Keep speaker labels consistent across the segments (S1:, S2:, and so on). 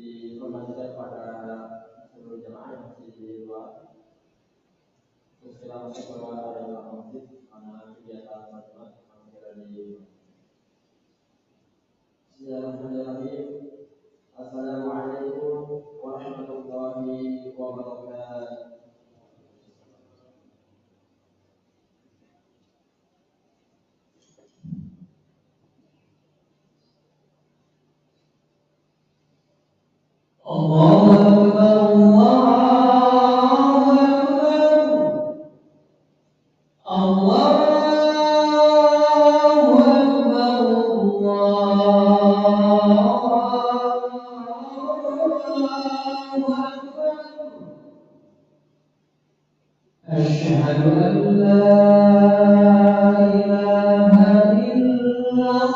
S1: diinformasikan pada seluruh jemaah yang masih di luar. Terus kita masuk ke area masjid mana kegiatan sholat kira di. Bismillahirrahmanirrahim. Assalamualaikum warahmatullahi wabarakatuh. Allahu Akbar, Allahu Akbar. Asyhadu an la ilaha illallah.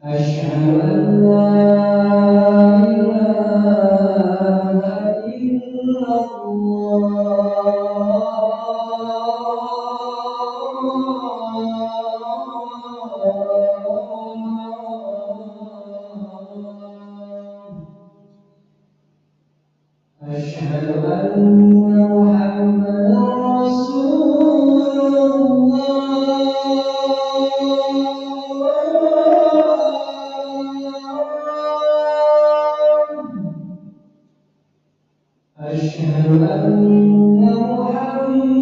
S1: Asyhadu an la ilaha illallah. Asyhadu anna Muhammadan Rasulullah. Asyhadu anna Muhammadan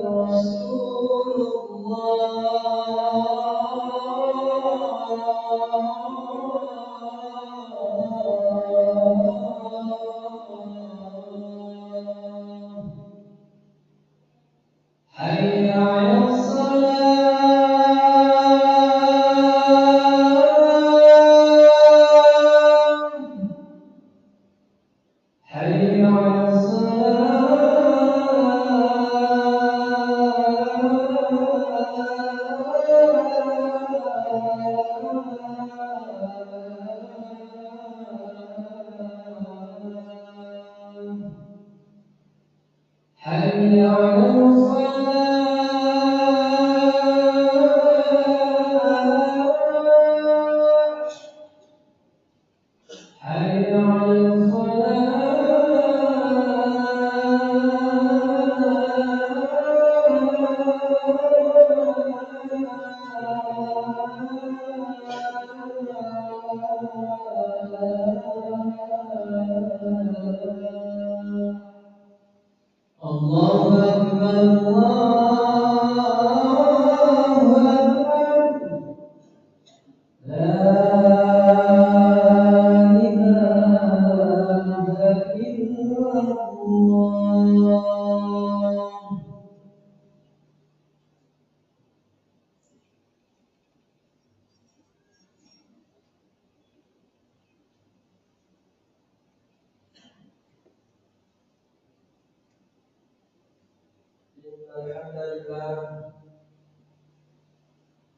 S1: Rasulullah. Hayya 'alas salat. Hayya 'alas salat. Hayya 'alas falah. Hayya 'alas falah. Allahu Akbar, Allahu Akbar. La ilaha illallah. Alhamdulillah,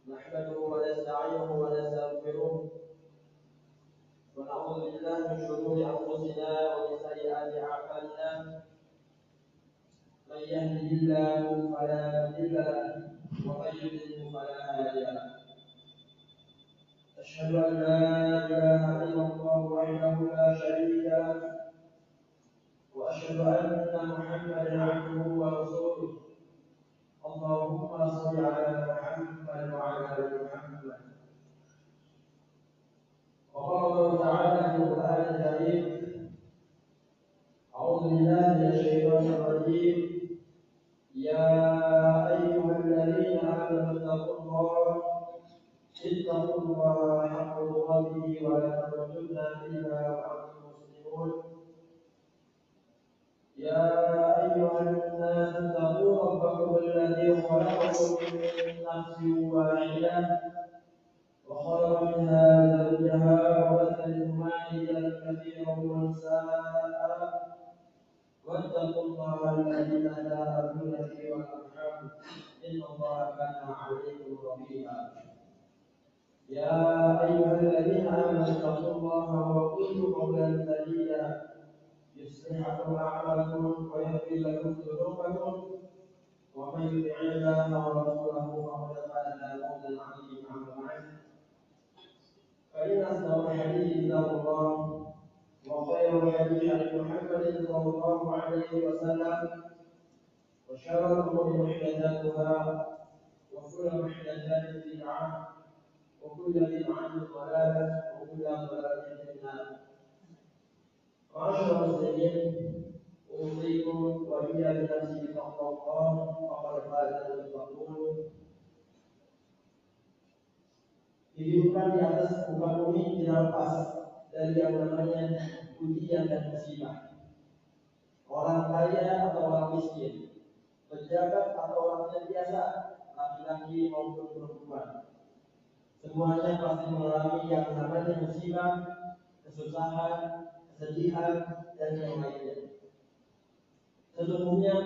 S1: nahmaduhu wa nasta'inuhu wa nastaghfiruh wa na'udzu billahi min shururi anfusina wa min sayyiati a'malina. Man yahdihillahu fala mudilla lahu wa man yudlil fala hadiya lahu. Asyhadu an la ilaha illallah wahdahu la syarika lahu wa asyhadu anna Muhammadan 'abduhu wa rasuluh. Allahumma shalli ala Muhammad wa ala ali Muhammad. Wa qala ta'ala fil Qur'anil Karim, a'udzu billahi minasy syaithanir rajim. Ya ayyuhalladzina amanu ittaqullaha haqqa tuqatih wa la tamutunna illa wa antum muslimun. يا أيها الناس اتقوا ربكم الذي خلقكم من نفس واحدة وخلق منها زوجها وبث منهما رجالا كثيرا ونساء واتقوا الله الذي تساءلون به والأرحام إن الله كان عليكم رقيبا. يا أيها الذين آمنوا اتقوا الله وقولوا قولا سديدا يصلح لكم أعمالكم ويغفر لكم ذنوبكم ومن يطع الله ورسوله فقد فاز فوزا عظيما. أما بعد فإن أصدق الحديث كتاب الله وخير الهدي هدي محمد صلى الله عليه وسلم وشر الأمور محدثاتها وكل محدثات بدعة وكل بدعة ضلالة وكل ضلالة في النار. معاشر المسلمين أوصيكم وإياي بنفسي بتقوى الله فقد فاز المتقون. Kehidupan di atas muka bumi tidak lepas dari yang namanya ujian dan musibah. Orang kaya atau orang miskin, pejabat atau orang biasa, laki-laki maupun perempuan, semuanya pasti mengalami yang namanya musibah, kesusahan, kesedihan, dan yang lainnya. Sesungguhnya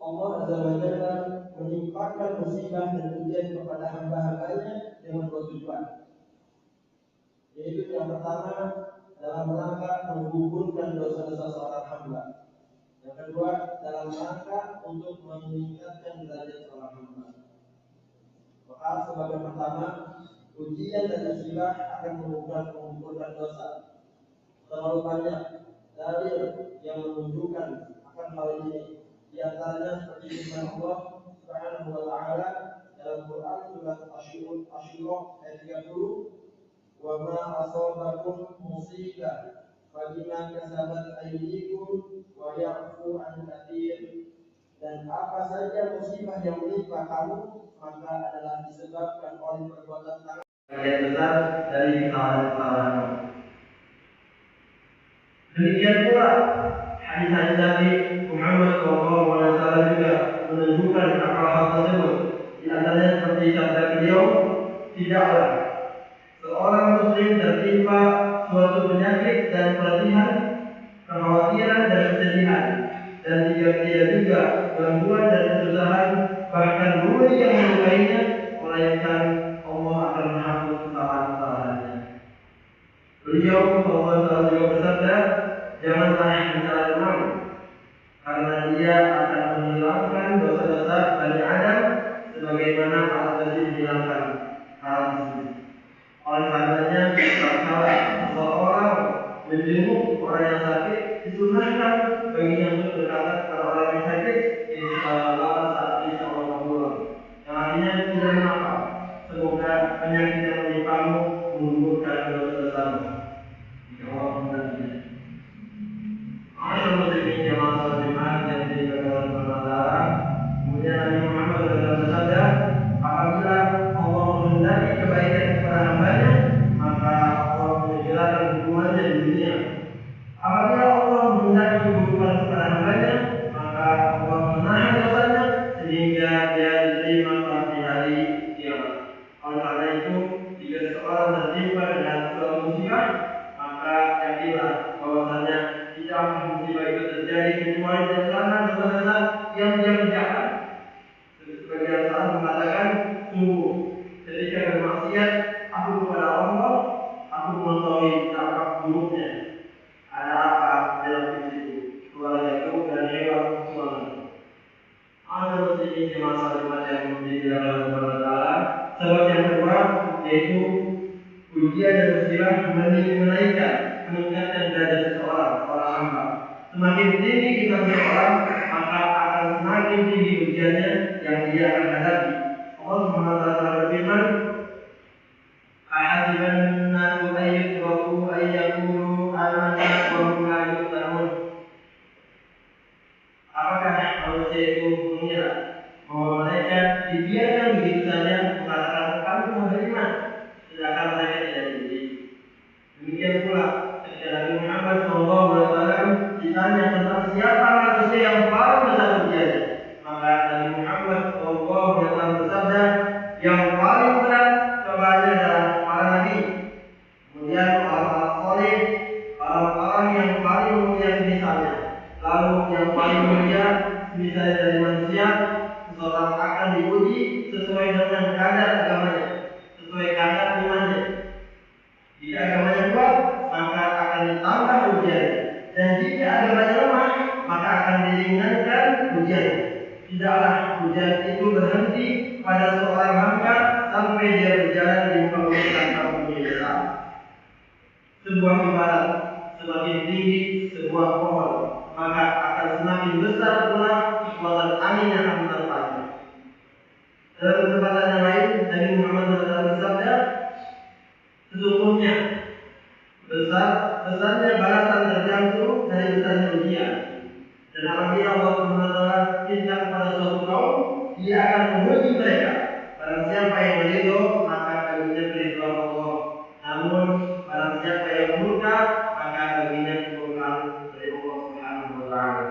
S1: Allah Azza wa Jalla menimpakan musibah dan ujian kepada hamba-hambanya dengan dua tujuan. Yaitu yang pertama dalam rangka menggugurkan dosa-dosa seorang hamba. Yang kedua dalam rangka untuk meningkatkan derajat seorang hamba. Maka sebagai pertama, ujian dan musibah akan menggugurkan dosa. Terlalu banyak dalil yang menunjukkan akan hal ini. Di antaranya seperti firman Allah Subhanahu wa taala dalam Quran surat Asy-Syura ayat 30, "Wa ma asabakum musibah fabima kasabat aydikum wa ya'fu an katsir." Dan apa saja musibah yang menimpa kamu maka adalah disebabkan oleh perbuatan tangan yang besar dari kesalahan-kesalahan. Demikian pula hadis Nabi Muhammad SAW juga menunjukkan akal hal tersebut. Di antaranya seperti sabda beliau, tidaklah seorang muslim tertimpa suatu penyakit dan pelatihan, kekhawatiran dan kesedihan, dan jika dia juga gangguan dan kesusahan, bahkan bui yang melukainya, melainkan Allah akan menghapus kesalahan-kesalahannya. Beliau SAW juga bersabda, janganlah mencela teman, karena dia akan menghilangkan dosa-dosa Bani Adam sebagaimana alat besi menghilangkan hal tersebut. Oleh karenanya, tatkala seseorang menjenguk orang yang sakit, disunahkan baginya untuk berkata kepada orang yang sakit, "Insyaallah saat ini Allah kabul." Yang artinya tidak mengapa, semoga penyakit yang menimpamu menggugurkan dosa-dosamu. Jika Allah menghilangkannya. Masyaallah muslimin jamaah salat Jumat yang dimuliakan Allah. Kemudian Nabi Muhammad bersabda, apabila Allah menghendaki kebaikan kepada hambanya, maka Allah menyegerakan hukumannya di dunia. Apabila Allah menghendaki keburukan kepada hambanya, maka Allah menahan dosanya sehingga dia diterima di hari kiamat. Oleh karena itu, jika seseorang tertimpa dengan suatu musibah, maka yakinlah bahwasanya tidaklah musibah itu terjadi kecuali karena dosa-dosa yang dia kerjakan. Sebagian salah mengatakan, sungguh ketika bermaksiat, aku kepada Allah, aku mengetahui dampak buruknya. Ada apa dalam diriku, keluargaku dan hewan suamiku. Ada muslimin di masa depan yang dimuliakan oleh Allah. Sebab yang kedua yaitu ujian dan musibah meningkatkan derajat seseorang, orang hamba. Semakin tinggi kita seseorang, maka akan semakin tinggi ujiannya yang dia akan hadapi. Allah Subhanahu wa taala berfirman, "Ahasiban nasu ayyutraku ayyaqulu amanna wa hum la yuftanun." Apakah manusia itu mengira bahwa mereka dibiarkan begitu saja mengatakan kami mau beriman, sedangkan mereka tidak diuji? Demikian pula ketika Nabi Muhammad SAW ditanya tentang siapa manusia yang paling besar ujiannya, maka Nabi Muhammad SAW bersabda, yang paling berat cobaannya adalah para nabi, kemudian orang-orang saleh, orang-orang yang paling mulia misalnya, lalu yang paling mulia misalnya dari manusia. Seseorang akan diuji sesuai dengan kadar agamanya, sesuai kadar imannya. Jika agamanya kuat, maka akan ditambah ujian, dan jika agamanya lemah, maka akan diringankan ujian. Tidaklah ujian
S2: Hujan itu berhenti pada seorang hamba sampai dia berjalan di muka bumi tanpa mempunyai besar. Sebuah ibarat semakin tinggi sebuah pohon, maka akan semakin besar pula kekuatan angin yang akan menerpanya. Dalam kesempatan yang lain, Nabi Muhammad SAW bersabda, sesungguhnya besarnya balasan tergantung dari besarnya ujian. Dan apabila Allah SWT cinta kepada suatu kaum, Dia akan menguji mereka. Barang siapa yang meridho, maka baginya keridhaan Allah. Namun barang siapa yang murka, maka baginya kemurkaan dari Allah Subhanahu wa taala.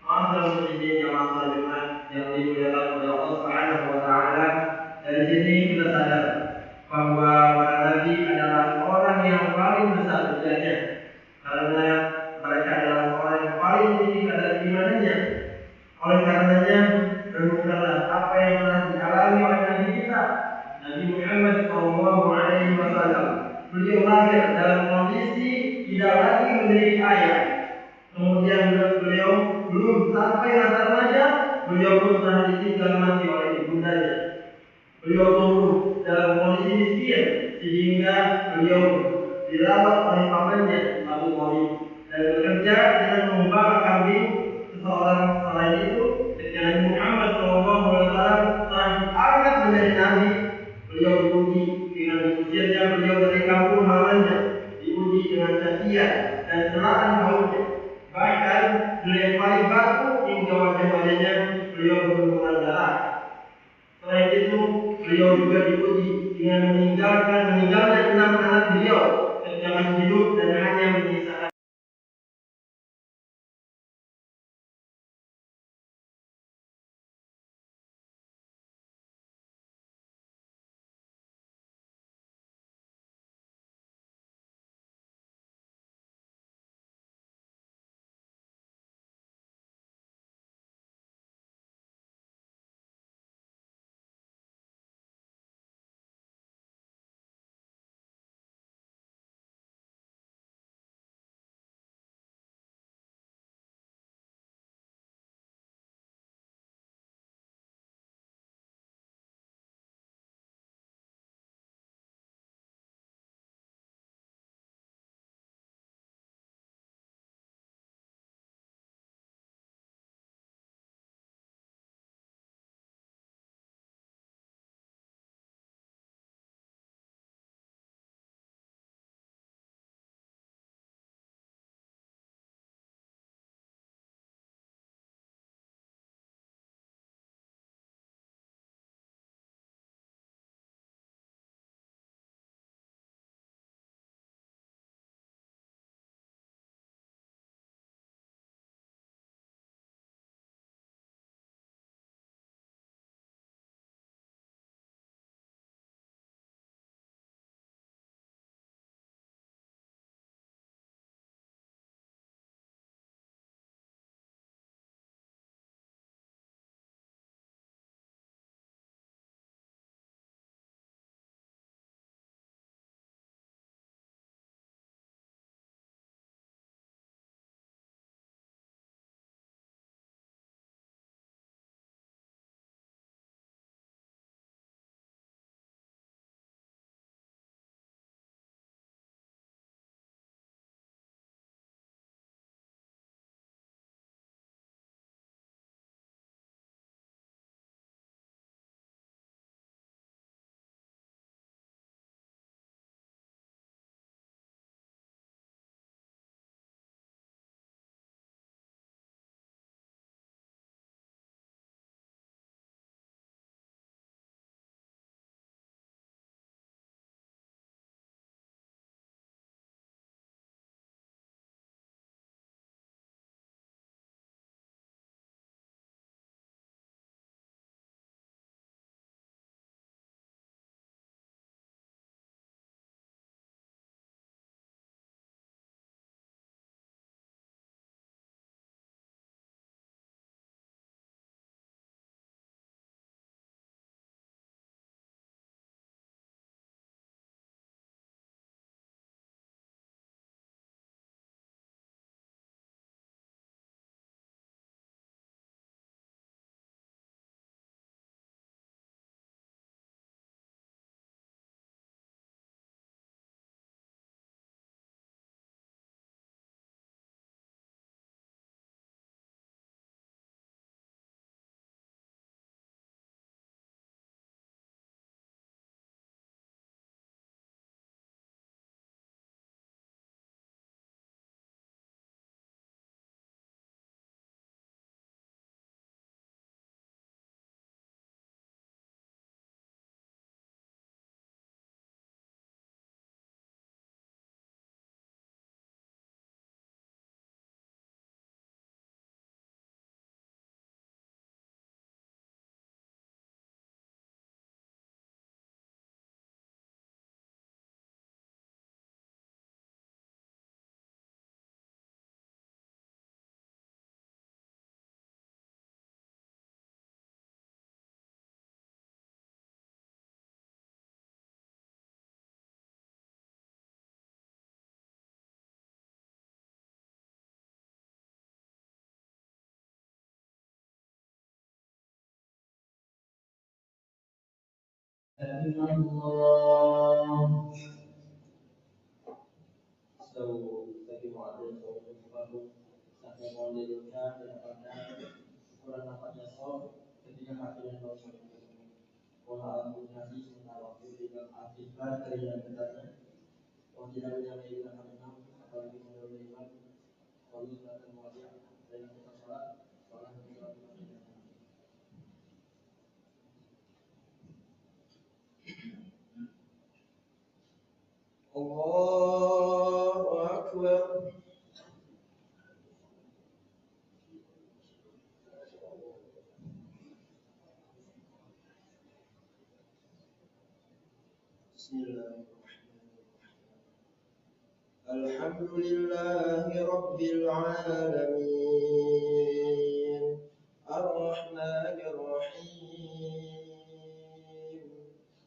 S2: Maafkan muslimin jamaah salat Jumat yang dimuliakan oleh Allah Subhanahu wa taala. Dari sini kita sadar bahwa para nabi adalah orang yang paling besar ujiannya, karena mereka adalah orang yang paling tinggi kadar imannya. Oleh karenanya, renungkanlah apa yang telah dialami oleh Nabi kita, Nabi Muhammad SAW. Beliau lahir dalam kondisi tidak lagi memiliki ayah. Kemudian beliau belum sampai masa remaja, beliau pun telah ditinggal mati oleh ibundanya. Beliau tumbuh dalam kondisi miskin sehingga beliau dirawat oleh pamannya Abu Thalib dan bekerja dengan mengembala kambing seseorang. Selain itu, ketika Nabi Muhammad SAW telah diangkat menjadi nabi, beliau diuji dengan diusirnya beliau dari kampung halamannya, diuji dengan cacian dan celaan kaumnya. Bahkan dilempari batu hingga wajah-wajahnya beliau berlumuran darah. Selain itu, beliau juga diuji dengan meninggalnya 6 anak beliau ketika masih hidup dan hanya menyisakan
S1: الله bagi muadzin baru sampai mau didapatkan ukuran nampaknya ketika hatinya tahu pola alam nabi menawarkan dengan aktifkan dari yang katanya tidak menyamai dengan enam apalagi menurut iman lalu akan muadzin dari kita sholat Allahu Akbar. Bismillahirrahmanirrahim. Alhamdulillahi Rabbil Alamin Ar-Rahmanir Rahim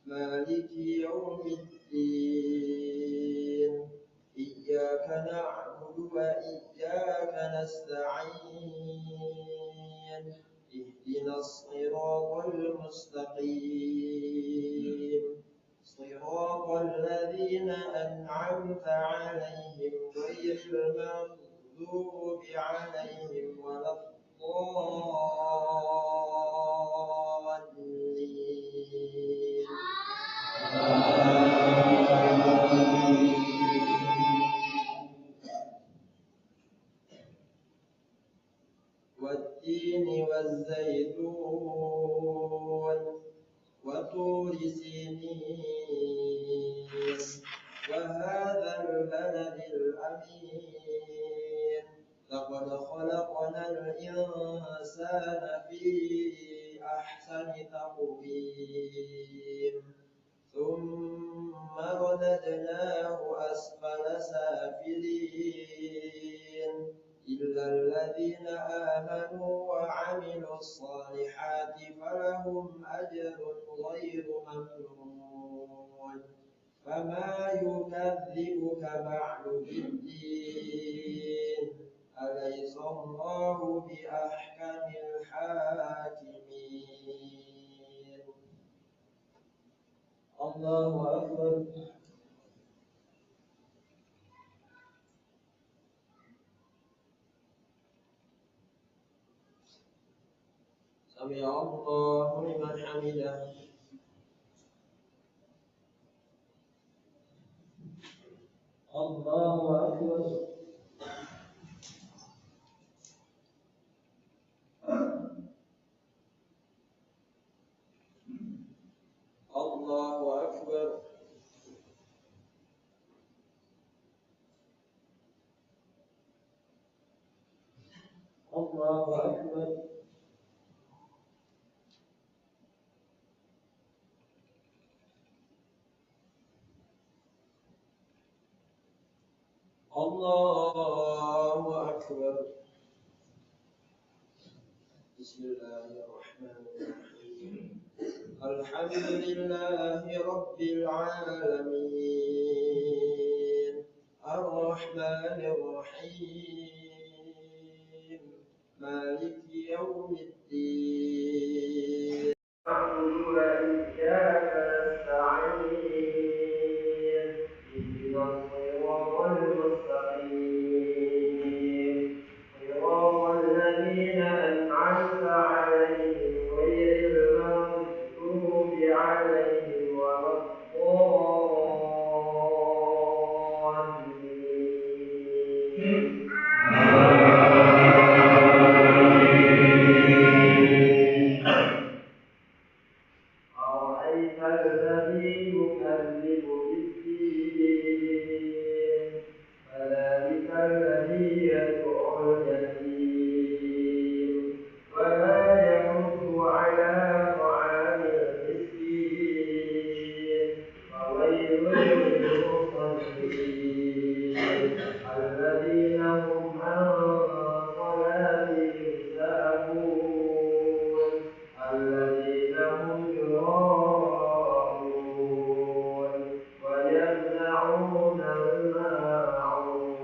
S1: Maliki Yawmiddin Iyyaka na'budu wa iyyaka nasta'in Ihdinas siratal mustaqim صراط الذين أنعمت عليهم غير المغضوب عليهم ولا الضالين والتين والزيتون وطور سينين وهذا البلد الأمين لقد خلقنا الإنسان في أحسن تقويم ثم رددناه أسفل سافلين إلا الذين آمنوا وعملوا الصالحات فلهم أجر غير ممنون فما يكذبك بعد بالدين أليس الله بأحكم الحاكمين الله أكبر سمع الله لمن حمده الله أكبر الله أكبر الله أكبر الله أكبر بسم الله الرحمن الرحيم الحمد لله رب العالمين الرحمن الرحيم مالك يوم الدين نعبد وإياك نستعين اهدنا الصراط المستقيم صراط الذين أنعمت عليهم غير المغضوب عليهم ولا الضالين أرأيت الذي يكذب بالدين فذلك الذي يدعو اليتيم ولا يحض على طعام المسكين فويل للمصلين الذين هم عن صلاتهم ساهون الذين هم يراءون ويمنعون الماعون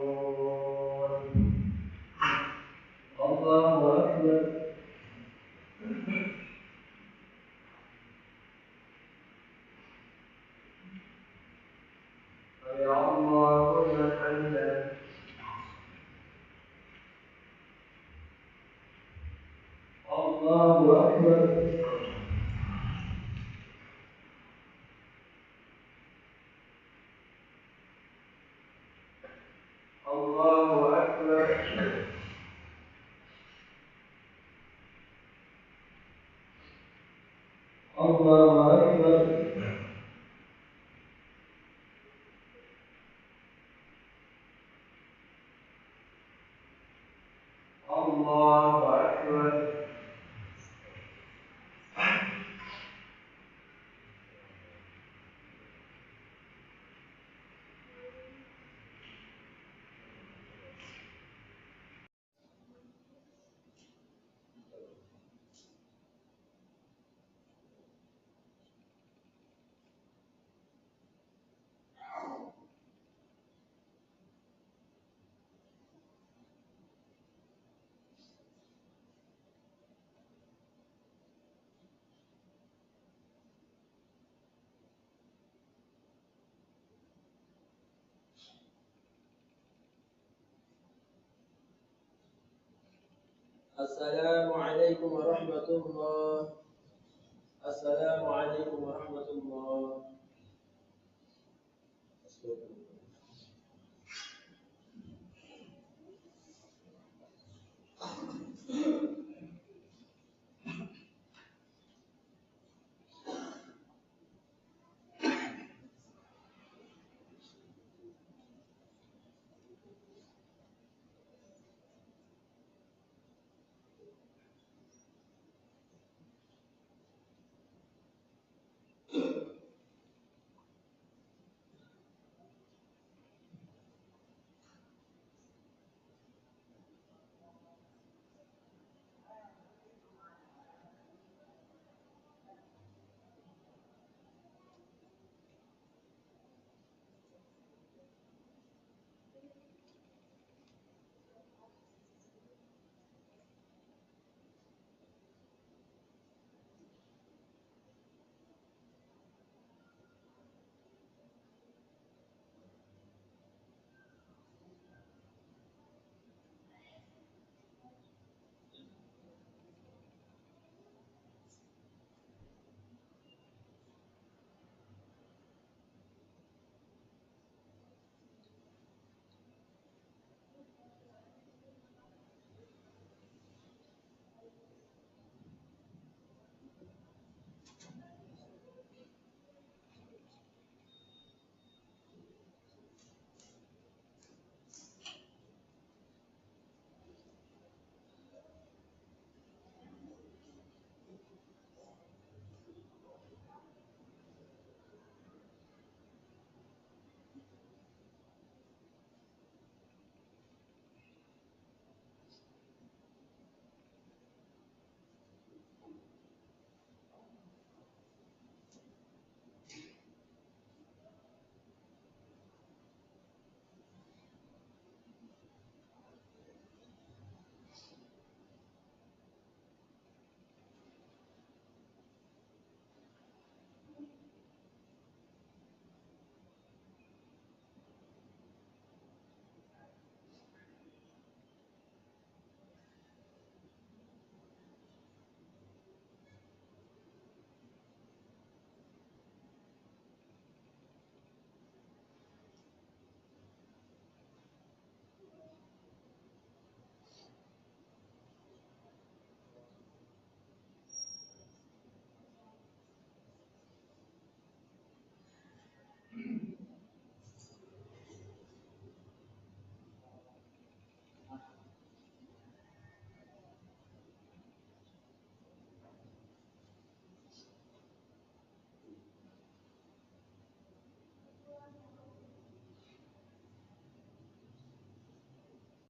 S1: سمع الله لمن حمده. الله أكبر. الله أكبر. الله أكبر. الله أكبر. السلام عليكم ورحمة الله. السلام عليكم ورحمة الله.